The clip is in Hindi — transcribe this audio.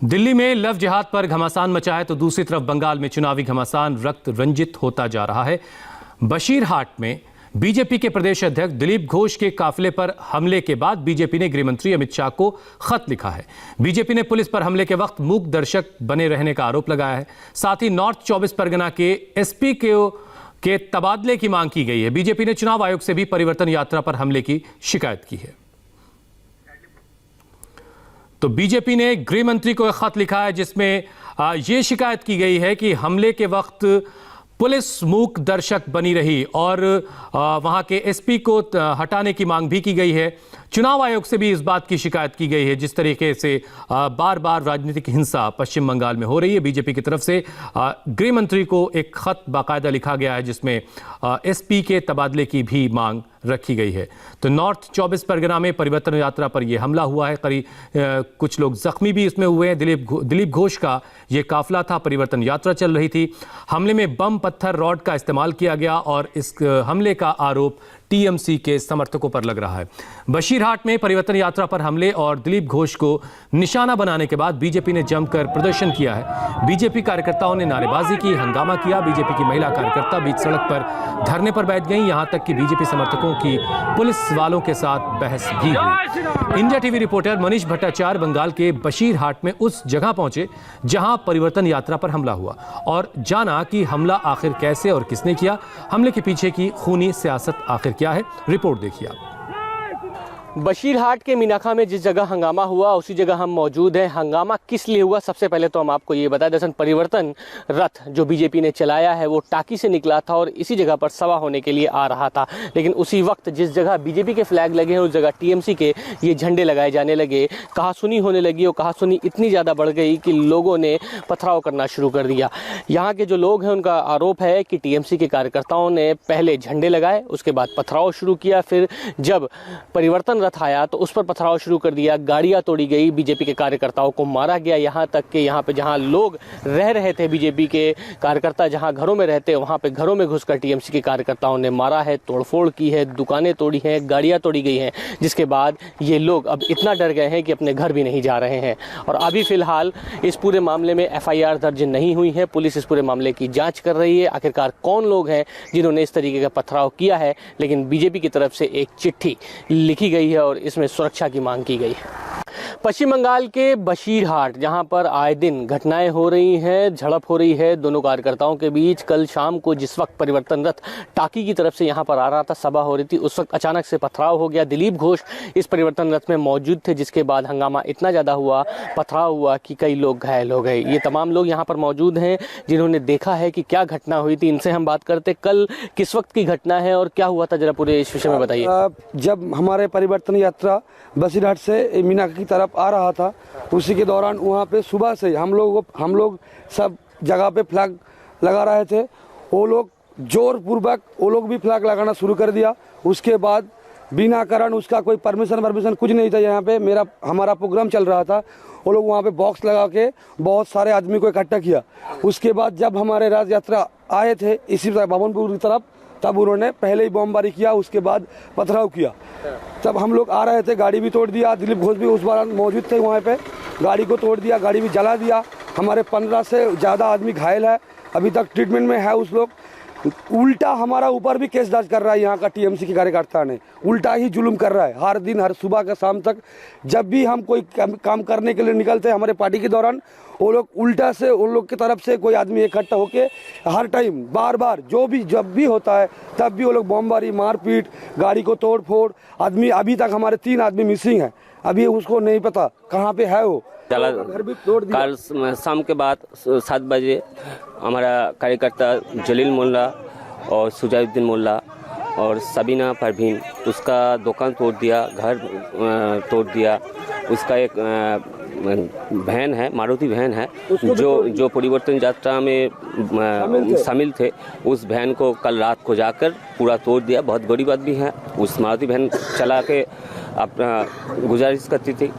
दिल्ली में लव जिहाद पर घमासान मचा है तो दूसरी तरफ बंगाल में चुनावी घमासान रक्त रंजित होता जा रहा है। बशीरहाट में बीजेपी के प्रदेश अध्यक्ष दिलीप घोष के काफिले पर हमले के बाद बीजेपी ने गृह मंत्री अमित शाह को खत लिखा है। बीजेपी ने पुलिस पर हमले के वक्त मूक दर्शक बने रहने का आरोप लगाया है। साथ ही नॉर्थ 24 परगना के एसपी के तबादले की मांग की गई है। बीजेपी ने चुनाव आयोग से भी परिवर्तन यात्रा पर हमले की शिकायत की है। तो बीजेपी ने गृह मंत्री को एक खत लिखा है जिसमें यह शिकायत की गई है कि हमले के वक्त पुलिस मूक दर्शक बनी रही और वहां के एसपी को हटाने की मांग भी की गई है। चुनाव आयोग से भी इस बात की शिकायत की गई है जिस तरीके से बार बार राजनीतिक हिंसा पश्चिम बंगाल में हो रही है। बीजेपी की तरफ से गृह मंत्री को एक खत बाकायदा लिखा गया है जिसमें एसपी के तबादले की भी मांग रखी गई है। तो नॉर्थ 24 परगना में परिवर्तन यात्रा पर यह हमला हुआ है। करीब कुछ लोग जख्मी भी इसमें हुए हैं। दिलीप घोष का यह काफिला था, परिवर्तन यात्रा चल रही थी। हमले में बम, पत्थर, रॉड का इस्तेमाल किया गया और इस हमले का आरोप टीएमसी के समर्थकों पर लग रहा है। बशीरहाट में परिवर्तन यात्रा पर हमले और दिलीप घोष को निशाना बनाने के बाद बीजेपी ने जमकर प्रदर्शन किया है। बीजेपी कार्यकर्ताओं ने नारेबाजी की, हंगामा किया। बीजेपी की महिला कार्यकर्ता बीच सड़क पर धरने पर बैठ गईं। यहां तक कि बीजेपी समर्थकों की पुलिस वालों के साथ बहस भी हुई। India TV reporter Manish Bhattacharya Bengal के बशीरहाट में उस जगह पहुंचे जहां परिवर्तन यात्रा पर हमला हुआ और जाना कि हमला आखिर कैसे और किसने किया, हमले के पीछे की खूनी सियासत आखिर क्या है। रिपोर्ट देखिए आप। बशीरहाट के मीनाखा में जिस जगह हंगामा हुआ उसी जगह हम मौजूद हैं। हंगामा किस लिए हुआ, सबसे पहले तो हम आपको ये बताएं। दरअसल परिवर्तन रथ जो बीजेपी ने चलाया है वो टाकी से निकला था और इसी जगह पर सभा होने के लिए आ रहा था। लेकिन उसी वक्त जिस जगह बीजेपी के फ्लैग लगे हैं उस जगह टीएमसी के ये झंडे लगाए जाने लगे। कहासुनी होने लगी और कहासुनी इतनी ज़्यादा बढ़ गई कि लोगों ने पथराव करना शुरू कर दिया। यहाँ के जो लोग हैं उनका आरोप है कि टीएमसी के कार्यकर्ताओं ने पहले झंडे लगाए, उसके बाद पथराव शुरू किया। फिर जब परिवर्तन रथ आया तो उस पर पथराव शुरू कर दिया, गाड़ियां तोड़ी गई, बीजेपी के कार्यकर्ताओं को मारा गया। यहां तक कि यहां पे जहां लोग रह रहे थे, बीजेपी के कार्यकर्ता जहां घरों में रहते वहां पे घरों में घुसकर टीएमसी के कार्यकर्ताओं ने मारा है, तोड़फोड़ की है, दुकानें तोड़ी हैं, गाड़ियां तोड़ी गई हैं। जिसके बाद ये लोग अब इतना डर गए हैं कि अपने घर भी नहीं जा रहे हैं। और अभी फिलहाल इस पूरे मामले में एफआईआर दर्ज नहीं हुई है। पुलिस इस पूरे मामले की जांच कर रही है आखिरकार कौन लोग हैं जिन्होंने इस तरीके का पथराव किया है। लेकिन बीजेपी की तरफ से एक चिट्ठी लिखी गई है और इसमें सुरक्षा की मांग की गई है। पश्चिम बंगाल के बशीरहाट जहां पर आए दिन घटनाएं हो रही हैं, झड़प हो रही है दोनों कार्यकर्ताओं के बीच। कल शाम को जिस वक्त परिवर्तन रथ टाकी की तरफ से यहां पर आ रहा था, सभा हो रही थी, उस वक्त अचानक से पथराव हो गया। दिलीप घोष इस परिवर्तन रथ में मौजूद थे जिसके बाद हंगामा इतना ज़्यादा हुआ, पथराव हुआ कि कई लोग घायल हो गए। ये तमाम लोग यहाँ पर मौजूद हैं जिन्होंने देखा है कि क्या घटना हुई थी। इनसे हम बात करते, कल किस वक्त की घटना है और क्या हुआ था, जरा पूरे इस विषय में बताइए। जब हमारे परिवर्तन यात्रा बशीरहाट से मीनाखा की तरफ आ रहा था उसी के दौरान वहाँ पे सुबह से हम लोग सब जगह पे फ्लैग लगा रहे थे। वो लोग जोरपूर्वक वो लोग भी फ्लैग लगाना शुरू कर दिया। उसके बाद बिना कारण उसका कोई परमिशन कुछ नहीं था। यहाँ पे हमारा प्रोग्राम चल रहा था। वो लोग वहाँ पे बॉक्स लगा के बहुत सारे आदमी को इकट्ठा किया। उसके बाद जब हमारे राज यात्रा आए थे इसी तरह भवनपुर की तरफ, तब उन्होंने पहले ही बमबारी किया, उसके बाद पथराव किया। तब हम लोग आ रहे थे, गाड़ी भी तोड़ दिया। दिलीप घोष भी उस बार मौजूद थे वहाँ पे, गाड़ी को तोड़ दिया, गाड़ी भी जला दिया। हमारे 15 से ज़्यादा आदमी घायल है, अभी तक ट्रीटमेंट में है उस लोग। उल्टा हमारा ऊपर भी केस दर्ज कर रहा है यहाँ का टीएमसी के कार्यकर्ता ने, उल्टा ही जुल्म कर रहा है। हर दिन, हर सुबह का शाम तक जब भी हम कोई काम करने के लिए निकलते हैं हमारे पार्टी के दौरान, वो लोग उल्टा से उन लोग की तरफ से कोई आदमी इकट्ठा होके हर टाइम बार बार जब भी होता है तब भी वो लोग बमबारी, मारपीट, गाड़ी को तोड़ फोड़। आदमी अभी तक हमारे 3 आदमी मिसिंग है, अभी उसको नहीं पता कहाँ पे है वो। घर भी तोड़ दिया। कल शाम के बाद 7 बजे हमारा कार्यकर्ता जलील मोल्ला और सुजाउद्दीन मोल्ला और सबीना परवीन उसका दुकान तोड़ दिया, घर तोड़ दिया। उसका एक वैन है, मारुति वैन है जो परिवर्तन यात्रा में शामिल थे। उस वैन को कल रात को जाकर पूरा तोड़ दिया। बहुत गरीब आदमी है, उस मारुति वैन चला के अपना गुजारिश करती थी।